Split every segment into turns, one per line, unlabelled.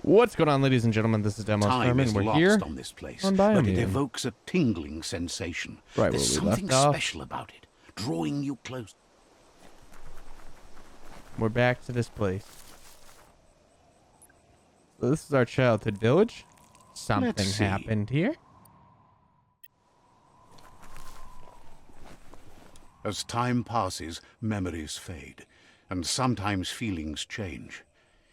What's going on, ladies and gentlemen? This is
Time
DemoStorm,
is
and we're
lost
here
on this place,
on
but it
Biomutant.
evokes a tingling sensation.
Right
There's
where we
something
left off.
special about it, drawing you close.
We're back to this place. So this is our childhood village. Something
see.
happened here.
As time passes, memories fade, and sometimes feelings change.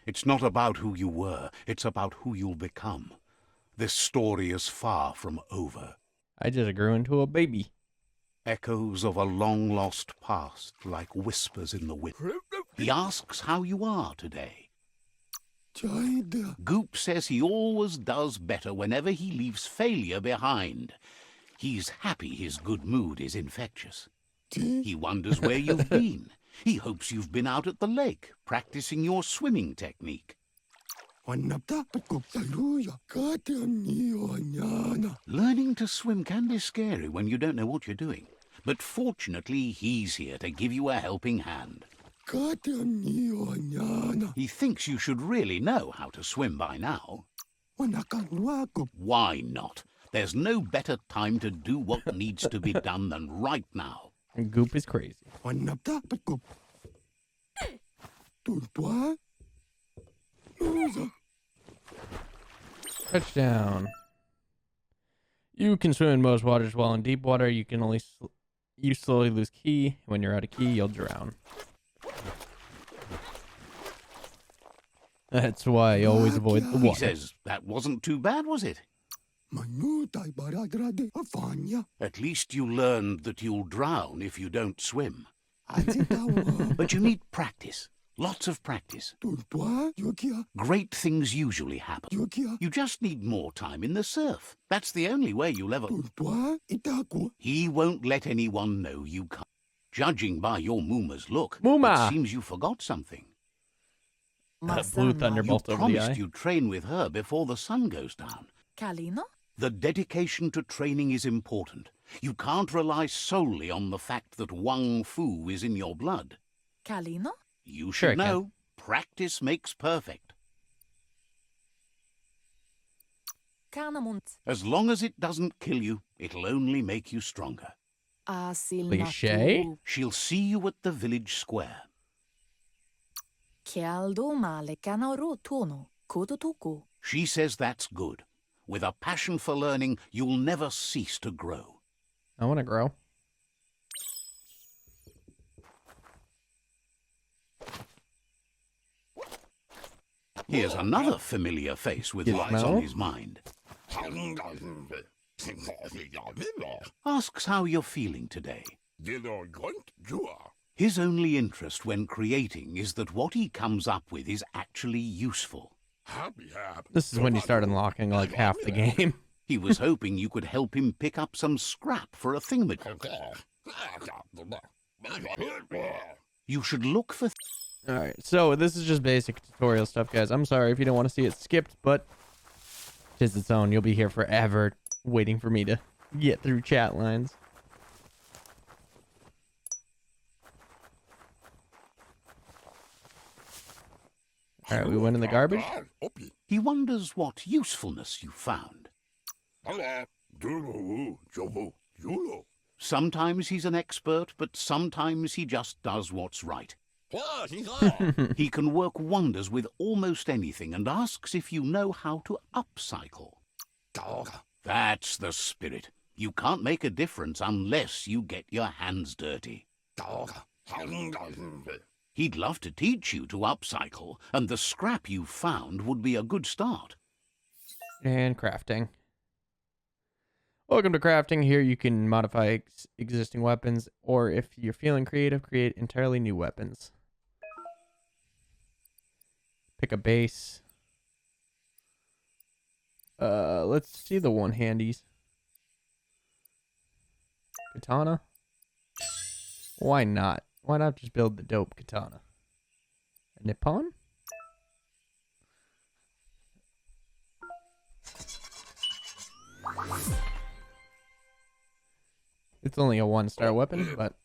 It's not about who you were, it's about who you'll become. This story is far from over.
I just grew into a baby.
Echoes of a long-lost past, like whispers in the wind. He asks how you are today. Goop says he always does better whenever he leaves failure behind. He's happy his good mood is infectious. He wonders where you've been. He hopes you've been out at the lake, practicing your swimming technique. Learning to swim can be scary when you don't know what you're doing. But fortunately, he's here to give you a helping hand. He thinks you should really know how to swim by now. Why not? There's no better time to do what needs to be done than right now.
And Goop is crazy. Touchdown. You can swim in most waters, while in deep water you can only you slowly lose ki. When you're out of ki, you'll drown. That's why I always avoid the
He
water.
says, that wasn't too bad, was it? At least you learned that you'll drown if you don't swim. But you need practice. Lots of practice. Great things usually happen. You just need more time in the surf. That's the only way you'll ever... He won't let anyone know you can't. Judging by your Mooma's look,
Mooma!
It seems you forgot something.
Blue thunderbolt
You
over the eye.
promised you'd train with her before the sun goes down.
Kalino?
The dedication to training is important. You can't rely solely on the fact that Wang Fu is in your blood.
Kalino?
You
Sure I
should
can.
know, practice makes perfect.
Kanamunt.
As long as it doesn't kill you, it'll only make you stronger.
Cliché?
She'll see you at the village square.
Kialdo male kanaro tono kototoku.
She says that's good. With a passion for learning, you'll never cease to grow.
I want to grow.
Here's another familiar face with
Yes,
lies
Mel?
on his mind. Asks how you're feeling today. His only interest when creating is that what he comes up with is actually useful.
This is when you start unlocking like half the game.
He was hoping you could help him pick up some scrap for a thingamajig. You should look for...
Alright, so this is just basic tutorial stuff, guys. I'm sorry if you don't want to see it skipped, but tis its own. You'll be here forever waiting for me to get through chat lines. Alright, we went in the garbage.
He wonders what usefulness you found. Sometimes he's an expert, but sometimes he just does what's right. He can work wonders with almost anything and asks if you know how to upcycle. That's the spirit. You can't make a difference unless you get your hands dirty. He'd love to teach you to upcycle, and the scrap you found would be a good start.
And crafting. Welcome to crafting. Here you can modify existing weapons, or if you're feeling creative, create entirely new weapons. Pick a base. Let's see the one-handies. Katana? Why not? Why not just build the dope katana? A Nippon? It's only a one-star weapon, but...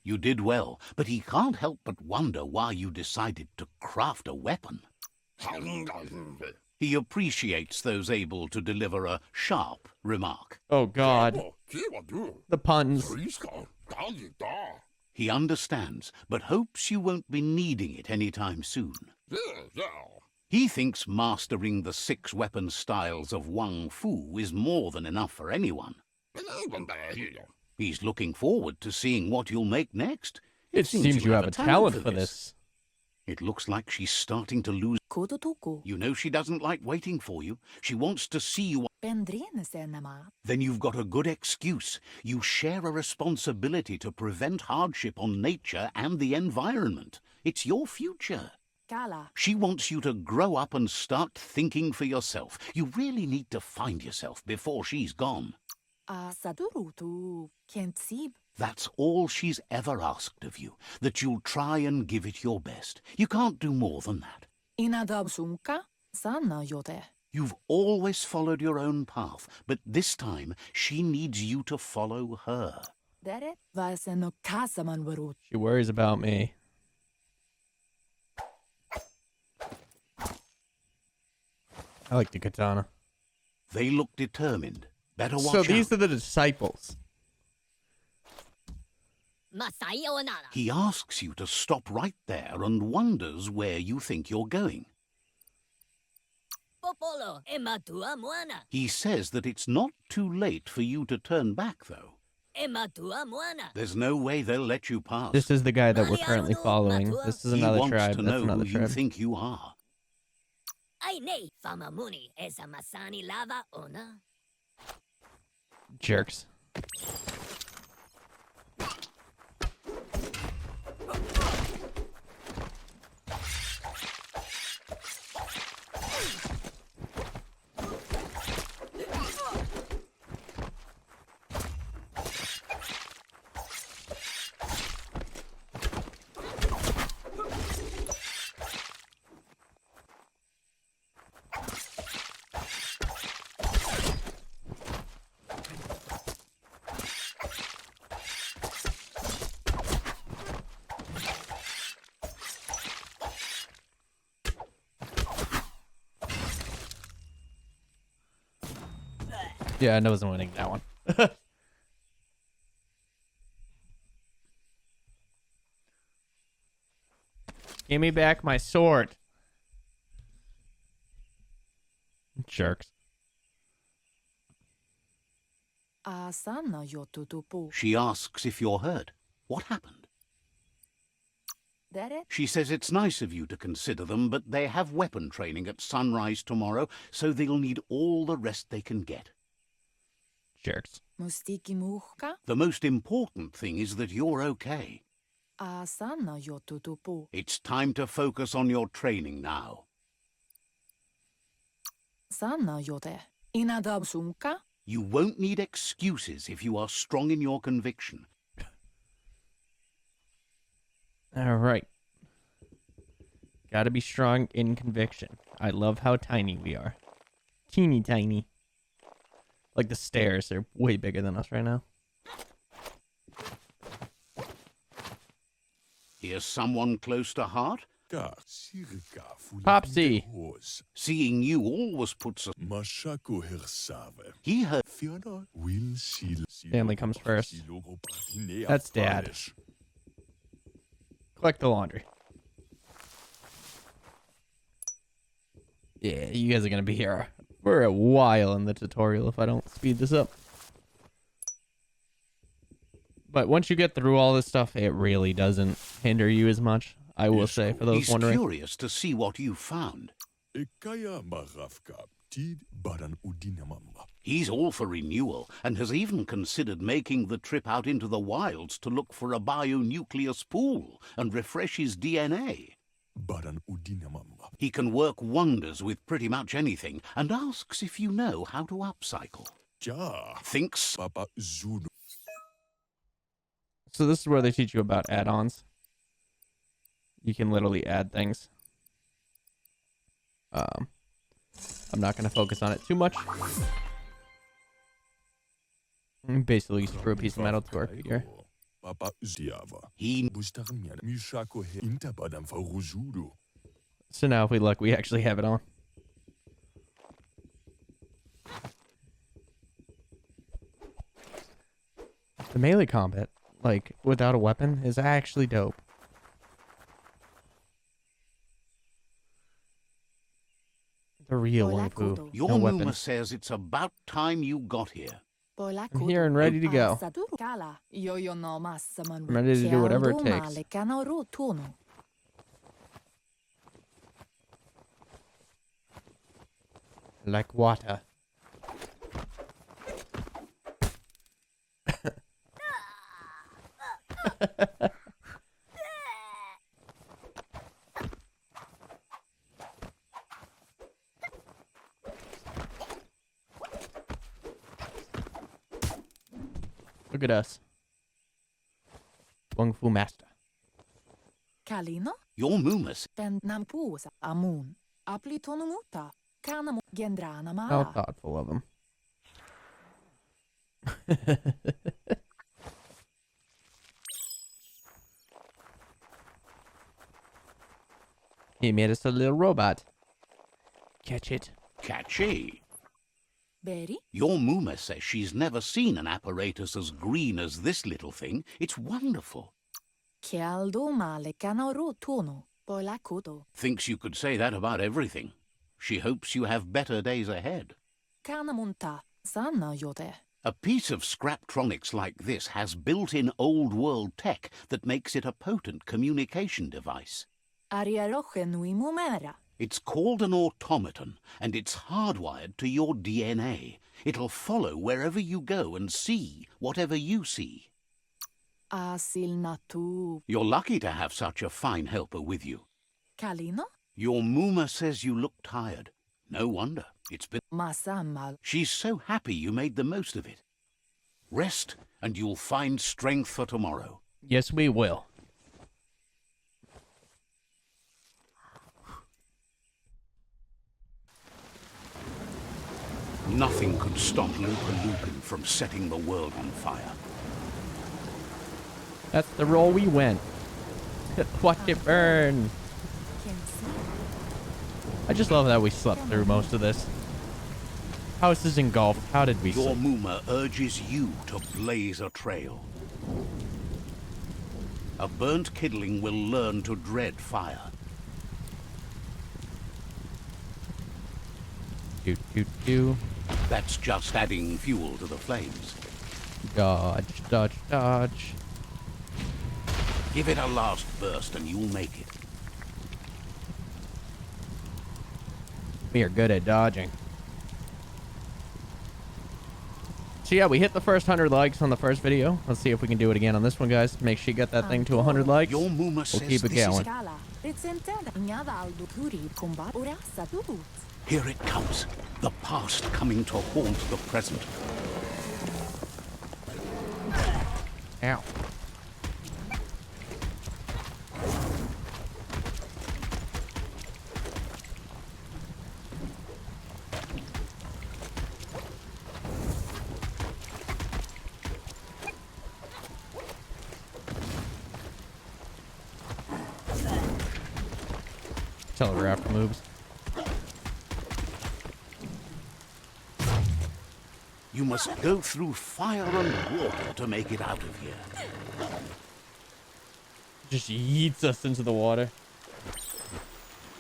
You did well, but he can't help but wonder why you decided to craft a weapon. He appreciates those able to deliver a sharp remark.
Oh, God. The puns.
He understands, but hopes you won't be needing it anytime soon. He thinks mastering the 6 weapon styles of Wang Fu is more than enough for anyone. He's looking forward to seeing what you'll make next.
It seems you have a talent for this.
It looks like she's starting to lose.
Kodo toko.
You know she doesn't like waiting for you. She wants to see you.
Pendrine se nama.
Then you've got a good excuse. You share a responsibility to prevent hardship on nature and the environment. It's your future.
Kala.
She wants you to grow up and start thinking for yourself. You really need to find yourself before she's gone.
Saduru tu kentsib.
That's all she's ever asked of you, that you'll try and give it your best. You can't do more than that.
Inadab sumka. Sana yote.
You've always followed your own path, but this time she needs you to follow her.
Dere. Vaseno kasaman varut.
She worries about me. I like the katana.
They look determined. Better watch
So these
out.
are the disciples.
He asks you to stop right there and wonders where you think you're going. He says that it's not too late for you to turn back, though. There's no way they'll let you pass.
This is the guy that we're currently following. This is
He
another
wants
tribe.
to
That's
know
another
who you
tribe.
think you are.
Jerks. Yeah, I wasn't winning that one. Give me back my sword. Jerks.
Sana yotutupu.
She asks if you're hurt. What happened?
Dere.
She says it's nice of you to consider them, but they have weapon training at sunrise tomorrow, so they'll need all the rest they can get.
Jerks.
Mustiki muhka.
The most important thing is that you're okay.
Sana yotutupu.
It's time to focus on your training now.
Sana yote. Inadab sumka.
You won't need excuses if you are strong in your conviction.
All right. Gotta be strong in conviction. I love how tiny we are. Teeny tiny. Like the stairs, they're way bigger than us right now.
Here's someone close to heart.
Popsy.
Seeing you always puts a... He heard...
Family comes first. That's Dad. Collect the laundry. Yeah, you guys are gonna be here for a while in the tutorial if I don't speed this up. But once you get through all this stuff, it really doesn't hinder you as much. I will say, for those
He's
wondering.
curious to see what you found. He's all for renewal and has even considered making the trip out into the wilds to look for a bionucleus pool and refresh his DNA. He can work wonders with pretty much anything and asks if you know how to upcycle. Thinks...
So this is where they teach you about add-ons. You can literally add things. I'm not going to focus on it too much. Basically, you screw a piece of metal to our figure.
He...
So now, if we look, we actually have it on. The melee combat, like, without a weapon, is actually dope. The real Wing Fu.
Your
No
Muma
weapons.
says it's about time you got here.
I'm here and ready to go. I'm ready to do whatever it takes. Like water. Look at us. Kung Fu Master.
Kalino?
Your Mumas.
Den nampusa amun. Aplitonumuta. Kanamo gendrana
How
mala.
thoughtful of him. He made us a little robot. Catch it.
Catchy.
Berry?
Your Muma says she's never seen an apparatus as green as this little thing. It's wonderful.
Kialdo male kanaro tono. Boilakudo.
Thinks you could say that about everything. She hopes you have better days ahead.
Kanamunta. Sana yote.
A piece of Scraptronics like this has built-in old-world tech that makes it a potent communication device.
Ariaroche nui mumera.
It's called an automaton, and it's hardwired to your DNA. It'll follow wherever you go and see whatever you see.
Asil natu.
You're lucky to have such a fine helper with you.
Kalino?
Your Muma says you look tired. No wonder. It's been...
Masamal.
She's so happy you made the most of it. Rest, and you'll find strength for tomorrow.
Yes, we will.
Nothing could stop Lupa Lupin from setting the world on fire.
That's the role we went. Watch it burn. I just love that we slept through most of this. House is engulfed. How did we
Your
sleep?
Muma urges you to blaze a trail. A burnt kidling will learn to dread fire.
Do, do, do.
That's just adding fuel to the flames.
Dodge, dodge, dodge.
Give it a last burst and you'll make it.
We are good at dodging. So yeah, we hit the first 100 likes on the first video. Let's see if we can do it again on this one, guys. Make sure you get that thing to 100 likes.
Your Muma says
We'll keep it
this
going.
Here it comes. The past coming to haunt the present.
Ow. Telegraph moves.
You must go through fire and water to make it out of here.
Just yeets us into the water.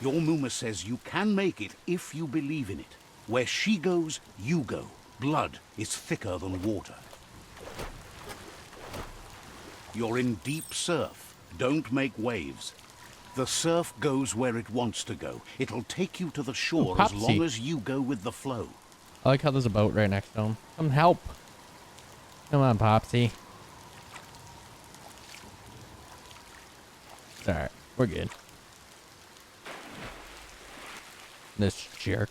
Your Muma says you can make it if you believe in it. Where she goes, you go. Blood is thicker than water. You're in deep surf. Don't make waves. The surf goes where it wants to go. It'll take you to the shore as long as you go with the flow.
I like how there's a boat right next to him. Come help. Come on, Popsy. It's alright. We're good. This jerk.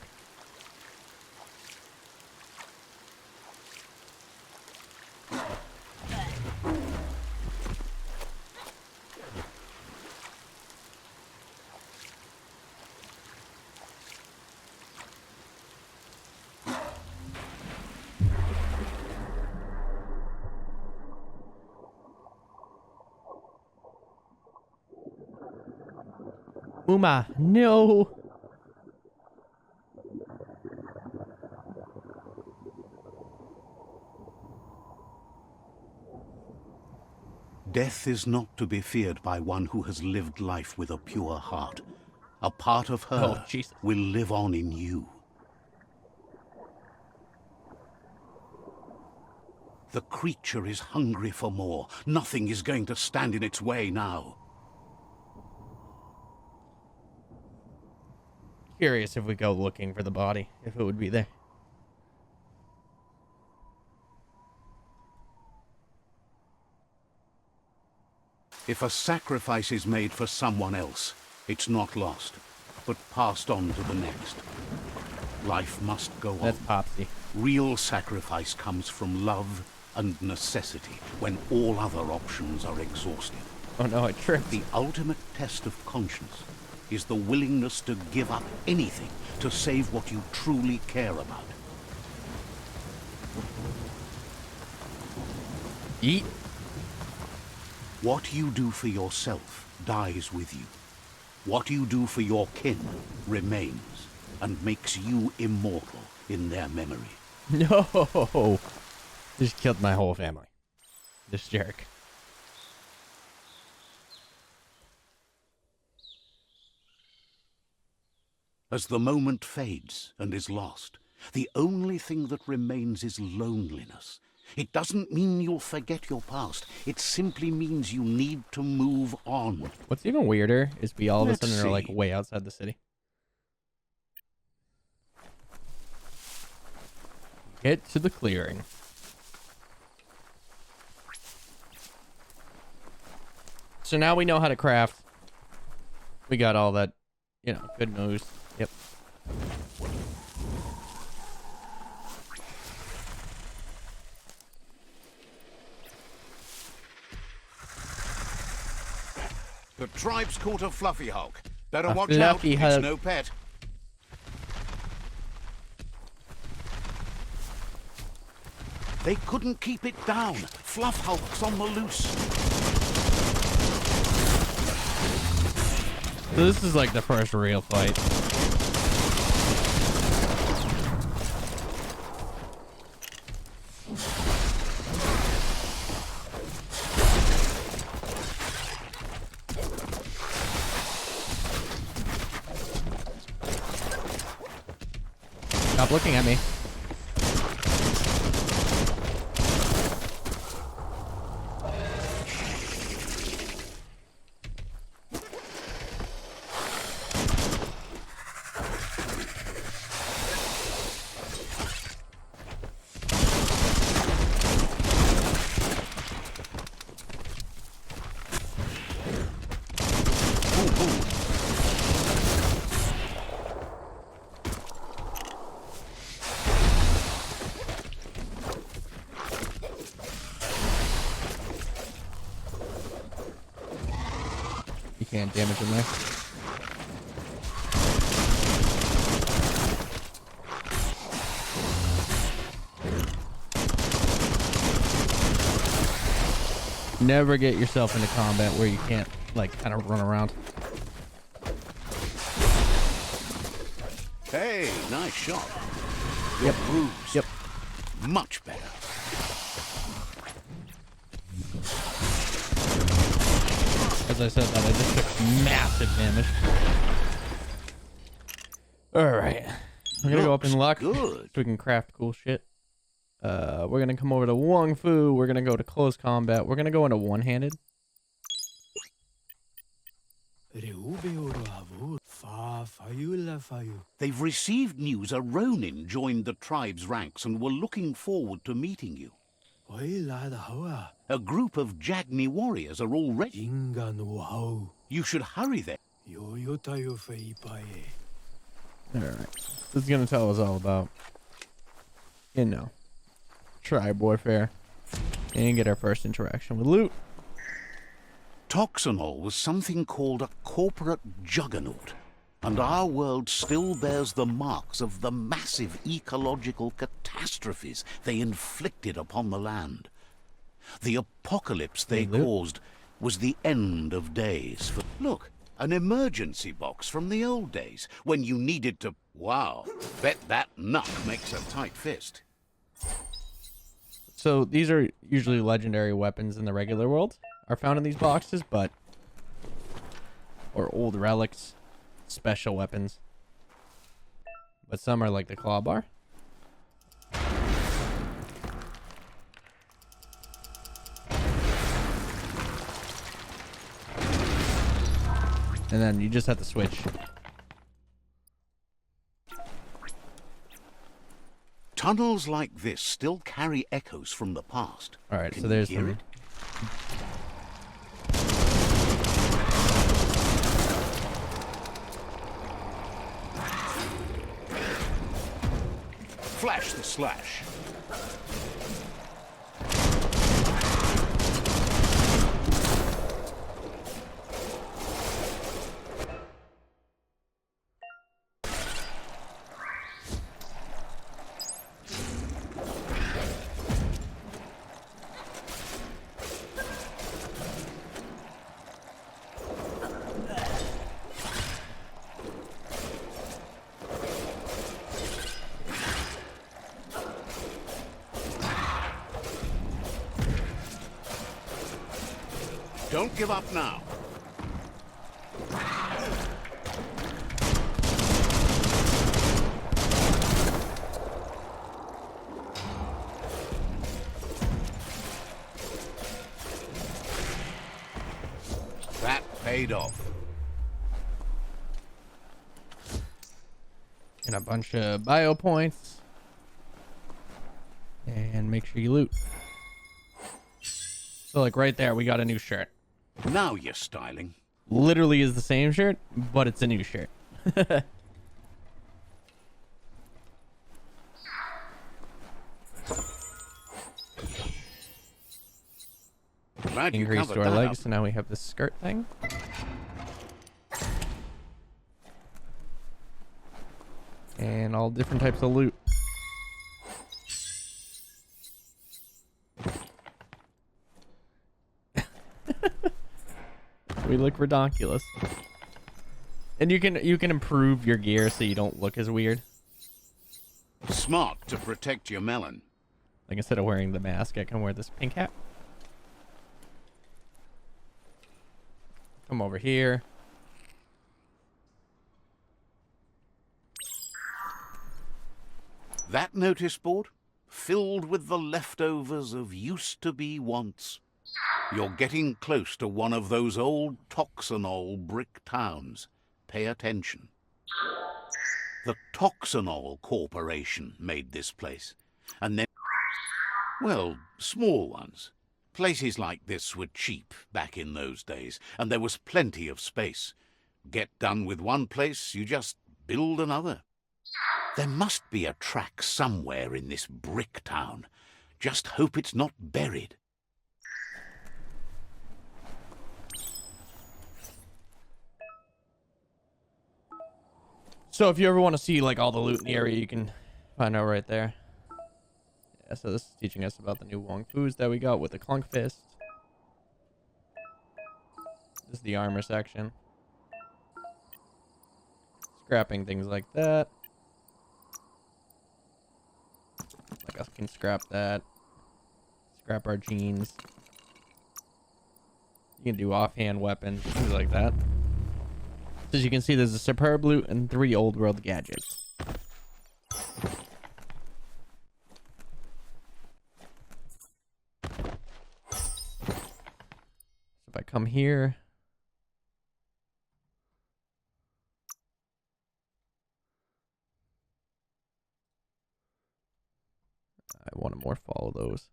Uma, no.
Death is not to be feared by one who has lived life with a pure heart. A part of her
Oh, Jesus.
will live on in you. The creature is hungry for more. Nothing is going to stand in its way now.
Curious if we go looking for the body, if it would be there.
If a sacrifice is made for someone else, it's not lost, but passed on to the next. Life must go on.
That's Popsy.
Real sacrifice comes from love and necessity, when all other options are exhausted.
Oh no, I tripped.
The ultimate test of conscience is the willingness to give up anything to save what you truly care about.
Eat.
What you do for yourself dies with you. What you do for your kin remains and makes you immortal in their memory.
No. Just killed my whole family. This jerk.
As the moment fades and is lost, the only thing that remains is loneliness. It doesn't mean you'll forget your past. It simply means you need to move on.
What's even weirder is we all of a
Let's
sudden are like
see.
way outside the city. Get to the clearing. So now we know how to craft. We got all that, you know, good news. Yep.
The tribe's caught a fluffy hulk. Better
A
watch out.
fluffy
It's
hulk.
no pet. They couldn't keep it down. Fluff hulk's on the loose.
So this is like the first real fight. Stop looking at me. You can't damage him there. Never get yourself into combat where you can't, like, kind of run around.
Hey, nice shot. You're
Yep.
bruised.
Yep.
Much better.
As I said that, I just took massive damage. Alright. We're gonna go up in
Looks
luck.
good.
So we can craft cool shit. We're gonna come over to Wong Fu. We're gonna go to close combat. We're gonna go into one-handed.
They've received news a Ronin joined the tribe's ranks and were looking forward to meeting you. A group of Jagni warriors are already. You should hurry there.
Alright. This is gonna tell us all about, you know, tribe warfare. And get our first interaction with loot.
Toxanol was something called a corporate juggernaut, and our world still bears the marks of the massive ecological catastrophes they inflicted upon the land. The apocalypse they
Loot.
caused was the end of days. Look, an emergency box from the old days, when you needed to... Wow, bet that nut makes a tight fist.
So these are usually legendary weapons in the regular world. are found in these boxes, but or old relics, special weapons. But some are like the claw bar. And then you just have to switch.
Tunnels like this still carry echoes from the past.
All right,
Can
so
you
there's
hear
some.
it? Flash the slash. Don't give up now. That paid off.
And a bunch of bio points. And make sure you loot. So like right there, we got a new shirt.
Now you're styling.
Literally is the same shirt, but it's a new shirt.
Glad you
Increased
covered
our
that
legs,
up.
so now we have this skirt thing. And all different types of loot. We look ridiculous. And you can improve your gear so you don't look as weird.
Smart to protect your melon.
Like instead of wearing the mask, I can wear this pink hat. Come over here.
That notice board, filled with the leftovers of used-to-be wants. You're getting close to one of those old Toxanol brick towns. Pay attention. The Toxanol Corporation made this place. And then, well, small ones. Places like this were cheap back in those days, and there was plenty of space. Get done with one place, you just build another. There must be a track somewhere in this brick town. Just hope it's not buried.
So if you ever want to see like all the loot in the area, you can find out right there. Yeah, so this is teaching us about the new Wong Fus that we got with the conquest. This is the armor section. Scrapping things like that. Like us can scrap that. Scrap our jeans. You can do offhand weapons, things like that. So as you can see, there's a superb loot and 3 old world gadgets. So if I come here, I want to more follow those.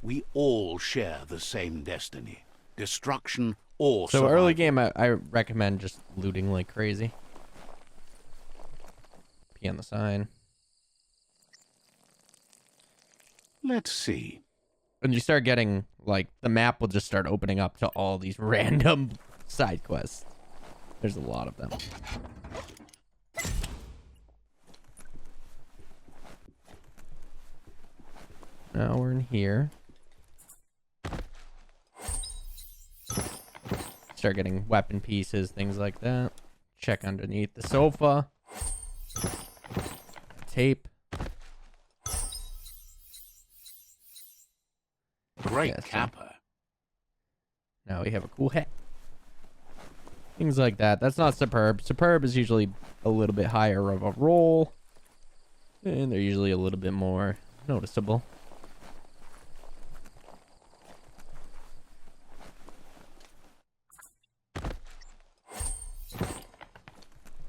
We all share the same destiny. Destruction or
So
survival.
early game, I recommend just looting like crazy. P on the sign.
Let's see.
And you start getting, like, the map will just start opening up to all these random side quests. There's a lot of them. Now we're in here. Start getting weapon pieces, things like that. Check underneath the sofa. Tape.
Great
Yeah, so-
capper.
Now we have a cool hat. Things like that. That's not superb. Superb is usually a little bit higher of a roll. And they're usually a little bit more noticeable.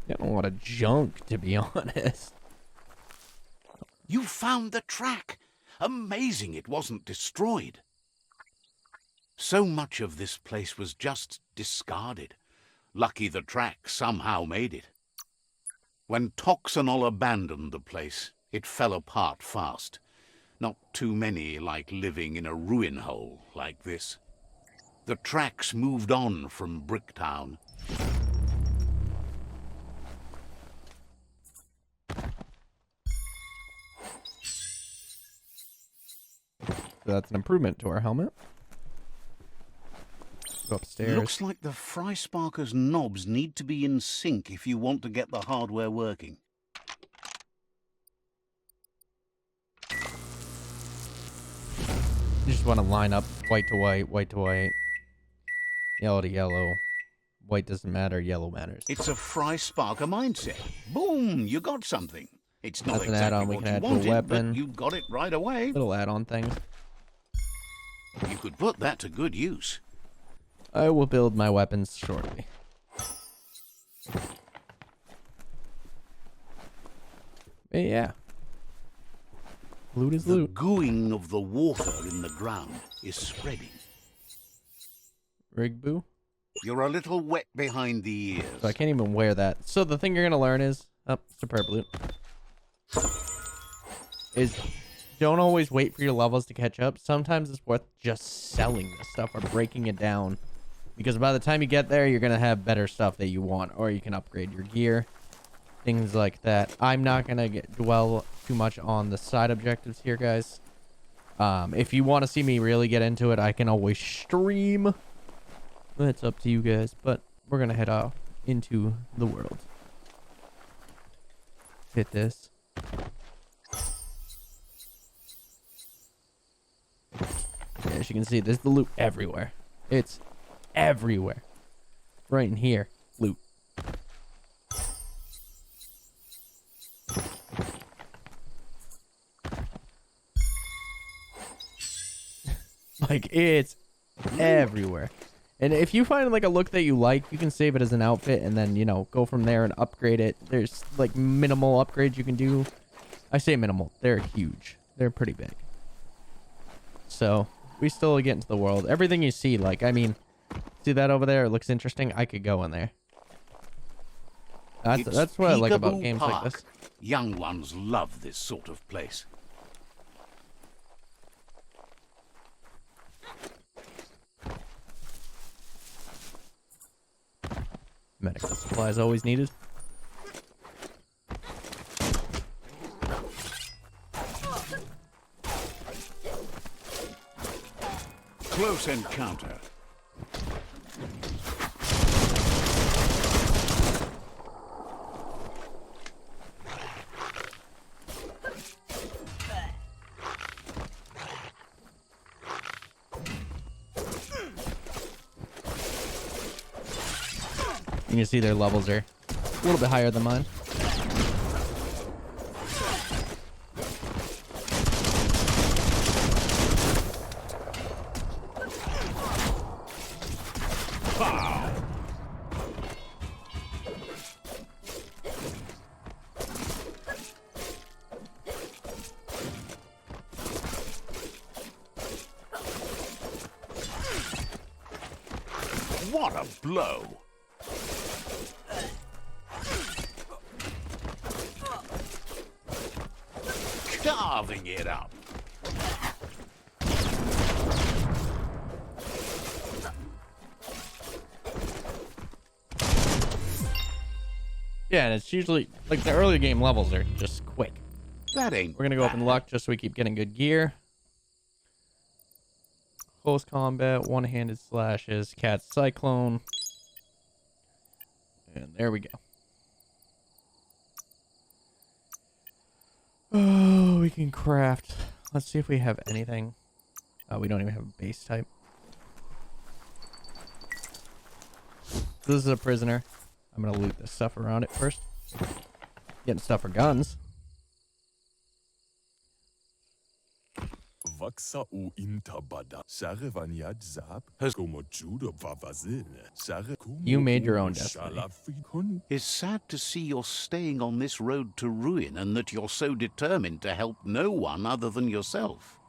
Getting a lot of junk, to be honest.
You found the track. Amazing it wasn't destroyed. So much of this place was just discarded. Lucky the track somehow made it. When Toxanol abandoned the place, it fell apart fast. Not too many like living in a ruin hole like this. The tracks moved on from Bricktown.
So that's an improvement to our helmet. Go upstairs.
Looks like the Fry Sparker's knobs need to be in sync if you want to get the hardware working.
You just want to line up white to white, yellow to yellow. White doesn't matter, yellow matters.
It's a Fry Sparker mindset. Boom! You got something. It's not
That's an
exactly
add-on we
what
can
you
add to a
wanted,
weapon.
but you got it right away.
Little add-on things.
You could put that to good use.
I will build my weapons shortly. But yeah. Loot is
The
loot.
gooing of the water in the ground is spreading.
Rig boo.
You're a little wet behind the ears.
So I can't even wear that. So the thing you're going to learn is... Oh, superb loot. Is don't always wait for your levels to catch up. Sometimes it's worth just selling this stuff or breaking it down. Because by the time you get there, you're going to have better stuff that you want. Or you can upgrade your gear. Things like that. I'm not going to dwell too much on the side objectives here, guys. If you want to see me really get into it, I can always stream. That's up to you guys. But we're going to head off into the world. Hit this. As you can see, there's the loot everywhere. It's everywhere. Right in here. Loot. Like, it's everywhere. And if you find like a look that you like, you can save it as an outfit and then, you know, go from there and upgrade it. There's like minimal upgrades you can do. I say minimal. They're huge. They're pretty big. So we still get into the world. Everything you see, like, I mean, see that over there? It looks interesting. I could go in there. That's what I like about
Peekaboo
games
Park.
like this.
Young ones love this sort of place.
Medical supplies always needed.
Close encounter.
You can see their levels are a little bit higher than mine.
What a blow! Carving it up.
Yeah, and it's usually like the early game levels are just quick.
That ain't
We're gonna go up in
bad.
luck just so we keep getting good gear. Close combat, one-handed slashes, cat cyclone. And there we go. Oh, we can craft. Let's see if we have anything. Oh, we don't even have a base type. So this is a prisoner. I'm gonna loot the stuff around it first. Getting stuff for guns. You made your own destiny.
It's sad to see you're staying on this road to ruin and that you're so determined to help no one other than yourself.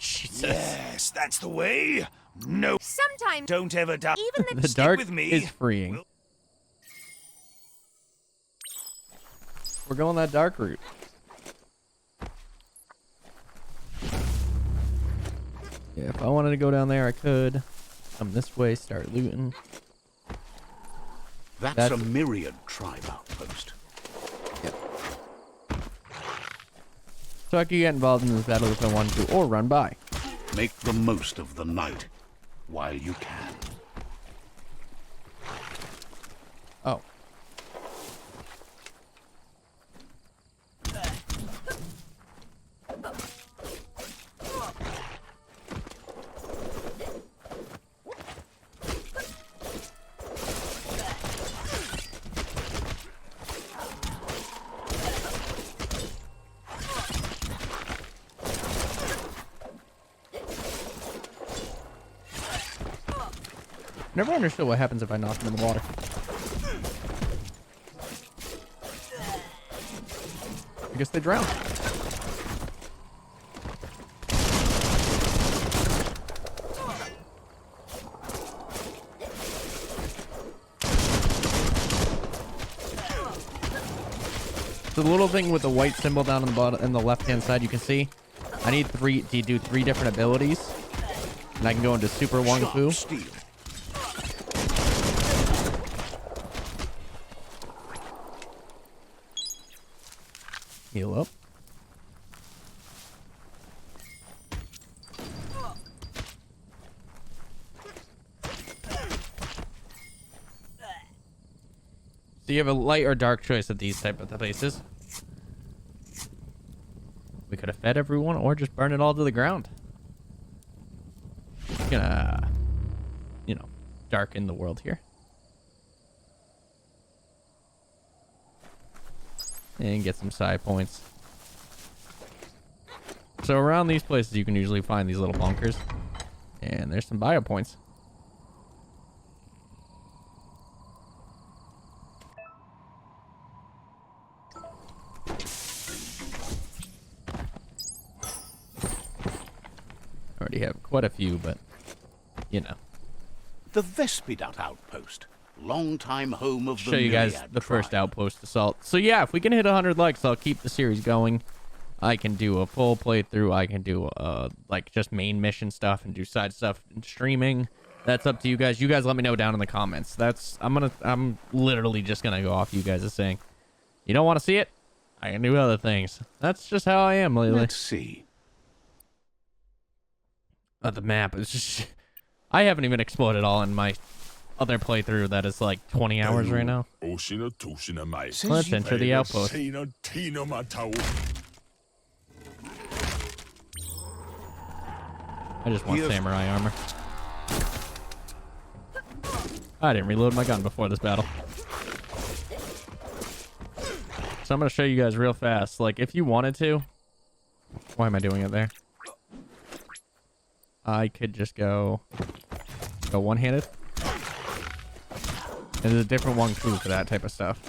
Jesus.
Yes, that's the way. No,
Sometimes
don't ever die.
even
The
Stick
dark
with me.
is freeing. We're going that dark route. Yeah, if I wanted to go down there, I could. Come this way, start looting.
That's a myriad tribe outpost.
So I could get involved in this battle if I wanted to, or run by.
Make the most of the night while you can.
Oh. Never understood what happens if I knock them in the water. I guess they drown. The little thing with the white symbol down on the bottom and the left-hand side, you can see. I need to do 3 different abilities, and I can go into Super Wong Fu.
Steel.
Heal up. So you have a light or dark choice at these type of places. We could have fed everyone or just burn it all to the ground. Gonna, darken the world here. And get some side points. So around these places you can usually find these little bunkers. And there's some bio points. Already have quite a few, but
The Vespidat outpost. Longtime home of the
show you guys
Myriad
the first
tribe.
outpost assault. So yeah, if we can hit 100 likes, I'll keep the series going. I can do a full playthrough. I can do like just main mission stuff and do side stuff and streaming. That's up to you guys. You guys let me know down in the comments. I'm literally just gonna go off you guys saying, you don't want to see it? I can do other things. That's just how I am lately.
Let's see.
The map is just I haven't even explored it all in my other playthrough that is like 20 hours right now. Let's enter the outpost. I just want samurai armor. I didn't reload my gun before this battle. So I'm going to show you guys real fast. Like, if you wanted to... Why am I doing it there? I could just go one-handed. And there's a different one too for that type of stuff.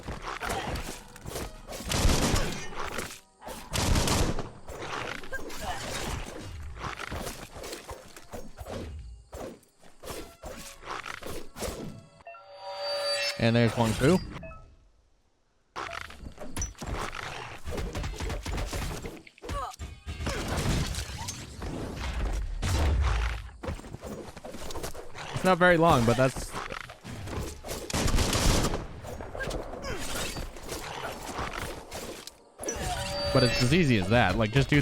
And there's one too. It's not very long, but that's... But it's as easy as that. Like, just do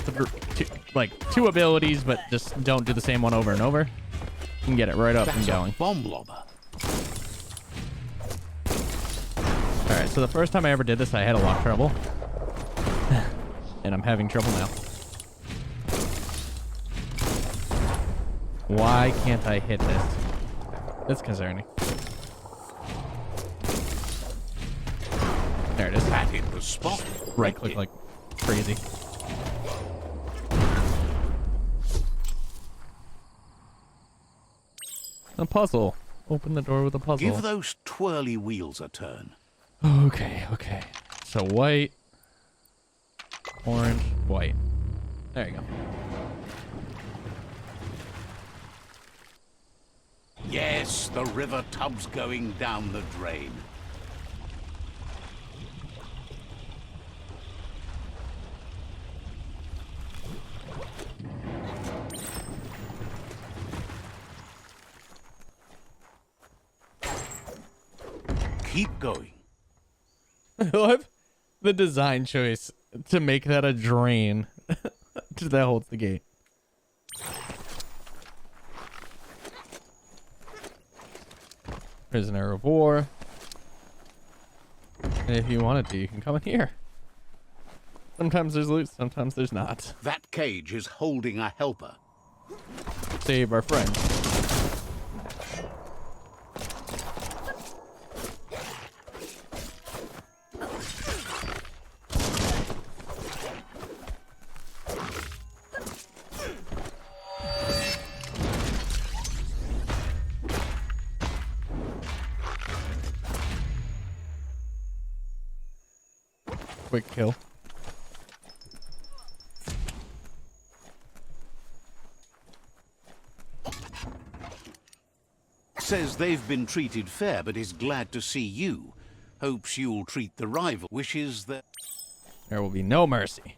two abilities, but just don't do the same one over and over. You can get it right up and
That's
going.
a bomb lobber.
Alright, so the first time I ever did this, I had a lot of trouble. And I'm having trouble now. Why can't I hit this? That's concerning. There it is.
That hit the spot.
Right click like crazy. A puzzle. Open the door with a puzzle.
Give those twirly wheels a turn.
Okay. So white, orange, white. There you go.
Yes, the river tub's going down the drain. Keep going.
I love the design choice to make that a drain that holds the gate. Prisoner of war. And if you wanted to, you can come in here. Sometimes there's loot, sometimes there's not.
That cage is holding a helper.
Save our friend. Quick kill.
Says they've been treated fair, but is glad to see you. Hopes you'll treat the rival. Wishes that...
There will be no mercy.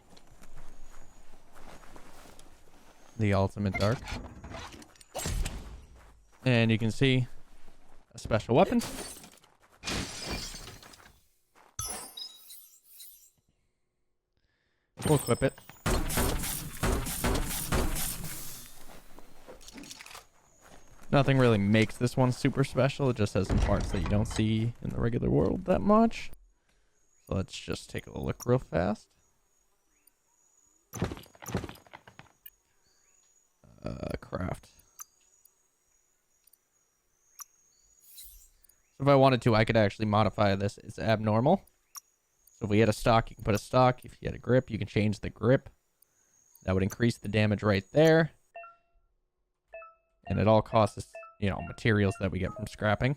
The ultimate dark. And you can see a special weapon. We'll equip it. Nothing really makes this one super special. It just has some parts that you don't see in the regular world that much. So let's just take a look real fast. Craft. So if I wanted to, I could actually modify this. It's abnormal. So if we had a stock, you can put a stock. If you had a grip, you can change the grip. That would increase the damage right there. And it all costs us, you know, materials that we get from scrapping.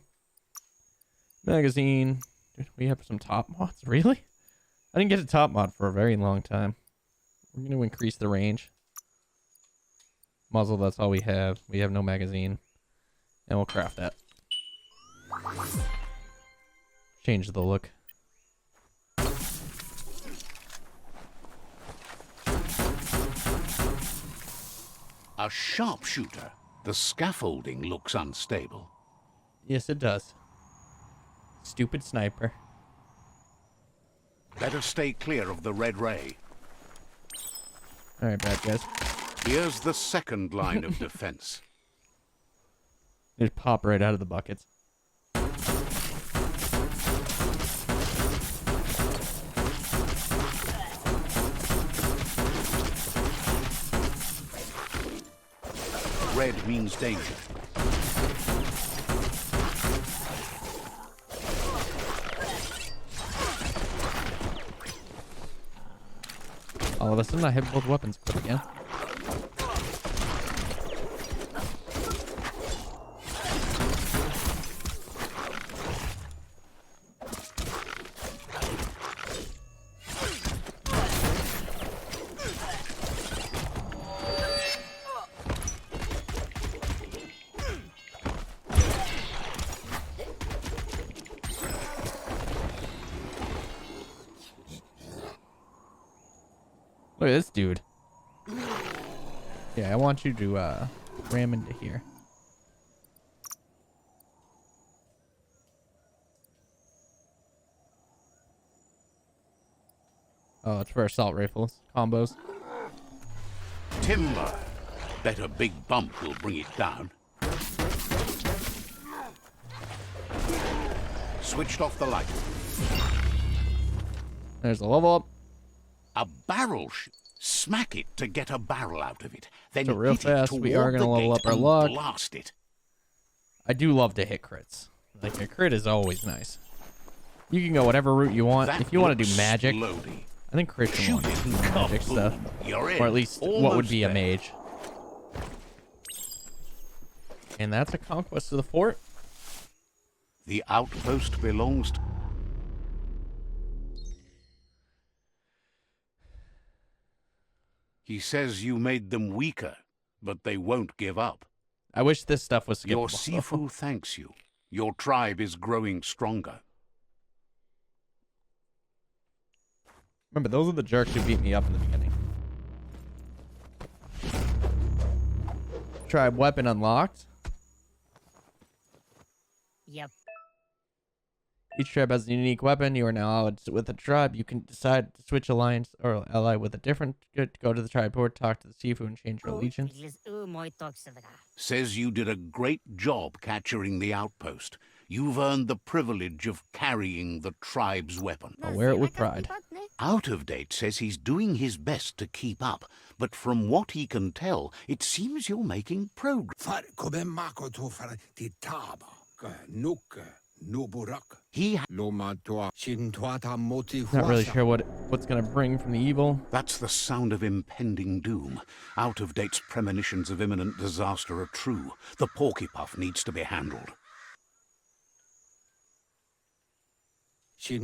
Magazine. Dude, we have some top mods. Really? I didn't get a top mod for a very long time. We're going to increase the range. Muzzle, that's all we have. We have no magazine. And we'll craft that. Change the look.
A sharpshooter. The scaffolding looks unstable.
Yes, it does. Stupid sniper.
Better stay clear of the red ray.
Alright, bad guys.
Here's the second line of defense.
They just pop right out of the buckets.
Red means danger.
All of a sudden, I have both weapons equipped again. Look at this dude. Yeah, I want you to ram into here. Oh, it's for assault rifles. Combos.
Timber. Bet a big bump will bring it down. Switched off the light.
There's a level up.
A barrel Smack it to get a barrel out of it. Then
So real
hit
fast,
it
we are
toward
gonna
the
level
gate
up our
and
luck.
blast it.
I do love to hit crits. Like, a crit is always nice. You can go whatever route you want.
That
If you want to do
looks
magic,
loady.
I think Christian
Shoot
wants
it.
magic stuff.
You're in.
Or at least what would
Almost
be a
there.
mage. And that's a conquest of the fort.
The outpost belongs to... He says you made them weaker, but they won't give up.
I wish this stuff was
Your
skippable.
SIFU thanks you. Your tribe is growing stronger.
Remember, those are the jerks who beat me up in the beginning. Tribe weapon unlocked.
Yep.
Each tribe has a unique weapon. You are now allied with a tribe. You can decide to switch alliance or ally with a different. Go to the tribe board, talk to the SIFU, and change your allegiance.
Says you did a great job capturing the outpost. You've earned the privilege of carrying the tribe's weapon.
I'll wear it with pride.
Out of Date says he's doing his best to keep up, but from what he can tell, it seems you're making progress. He
Not really sure what's gonna bring from the evil.
That's the sound of impending doom. Out of Date's premonitions of imminent disaster are true. The porcupine needs to be handled. He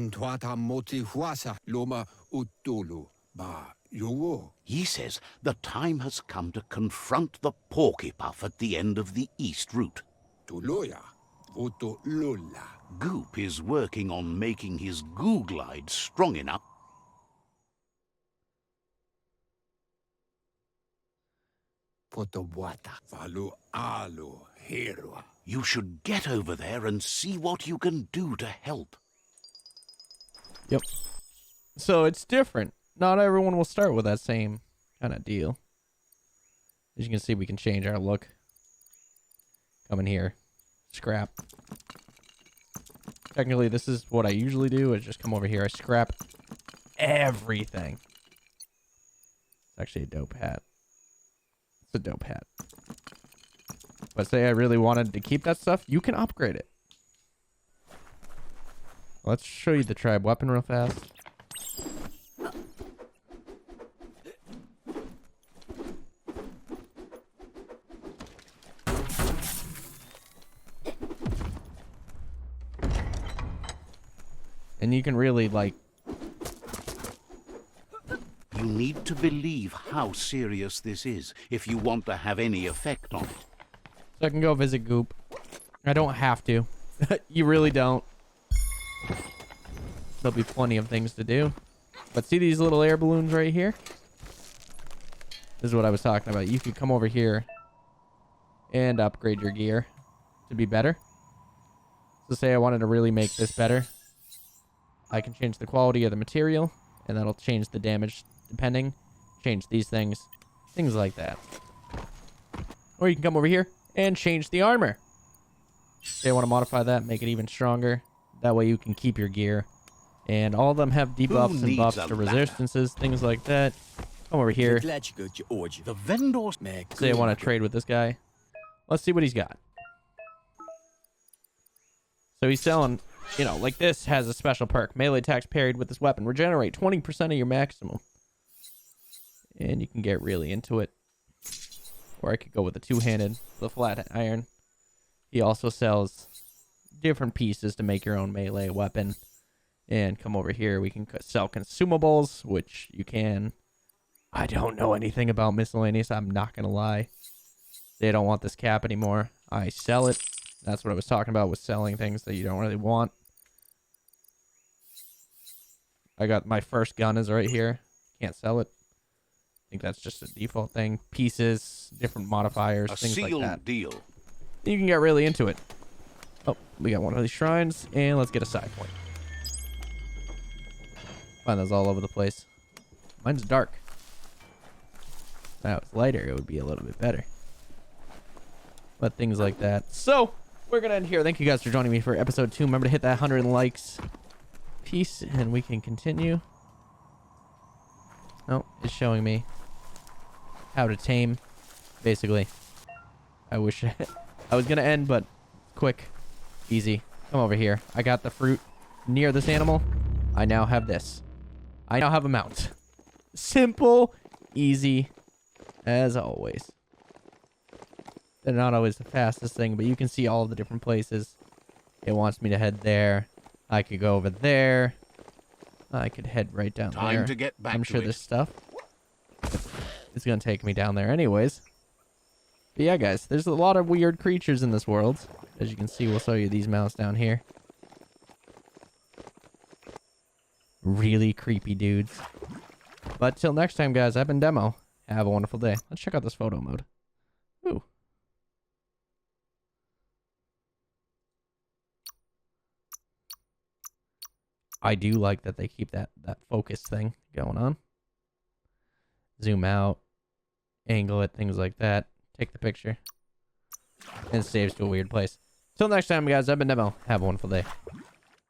says the time has come to confront the porcupine at the end of the east route. Goop is working on making his goo glide strong enough. You should get over there and see what you can do to help.
Yep. So it's different. Not everyone will start with that same kind of deal. As you can see, we can change our look. Come in here. Scrap. Technically, this is what I usually do, is just come over here. I scrap everything. It's actually a dope hat. It's a dope hat. But say I really wanted to keep that stuff, you can upgrade it. Let's show you the tribe weapon real fast. And you can really, like...
You need to believe how serious this is if you want to have any effect on it.
So I can go visit Goop. I don't have to. You really don't. There'll be plenty of things to do. But see these little air balloons right here? This is what I was talking about. You could come over here and upgrade your gear to be better. So say I wanted to really make this better. I can change the quality of the material, and that'll change the damage depending. Change these things. Things like that. Or you can come over here and change the armor. Say I want to modify that, make it even stronger. That way you can keep your gear. And all of them have debuffs and buffs to resistances, things like that. Come over here.
The vendors...
Say I want to trade with this guy. Let's see what he's got. So he's selling, you know, like this has a special perk. Melee attacks parried with this weapon. Regenerate 20% of your maximum. And you can get really into it. Or I could go with the two-handed, the flat iron. He also sells different pieces to make your own melee weapon. And come over here, we can sell consumables, which you can. I don't know anything about miscellaneous, I'm not going to lie. They don't want this cap anymore. I sell it. That's what I was talking about, with selling things that you don't really want. I got my first gun is right here. Can't sell it. I think that's just a default thing. Pieces, different modifiers, things like that.
Deal.
You can get really into it. Oh, we got one of these shrines, and let's get a side point. Find those all over the place. Mine's dark. Now it's lighter, it would be a little bit better. But things like that. So, we're going to end here. Thank you guys for joining me for episode 2. Remember to hit that 100 likes. Peace, and we can continue. No, it's showing me how to tame, basically. I wish I was gonna end, but quick, easy. Come over here. I got the fruit near this animal. I now have this. I now have a mount. Simple, easy, as always. They're not always the fastest thing, but you can see all the different places. It wants me to head there. I could go over there. I could head right down there.
Time to get back
I'm
to
sure
it.
this stuff is going to take me down there anyways. But yeah, guys, there's a lot of weird creatures in this world. As you can see, we'll show you these mounts down here. Really creepy dudes. But till next time, guys, I've been Demo. Have a wonderful day. Let's check out this photo mode. Ooh. I do like that they keep that focus thing going on. Zoom out, angle it, things like that. Take the picture. And it saves to a weird place. Till next time, guys, I've been Demo. Have a wonderful day.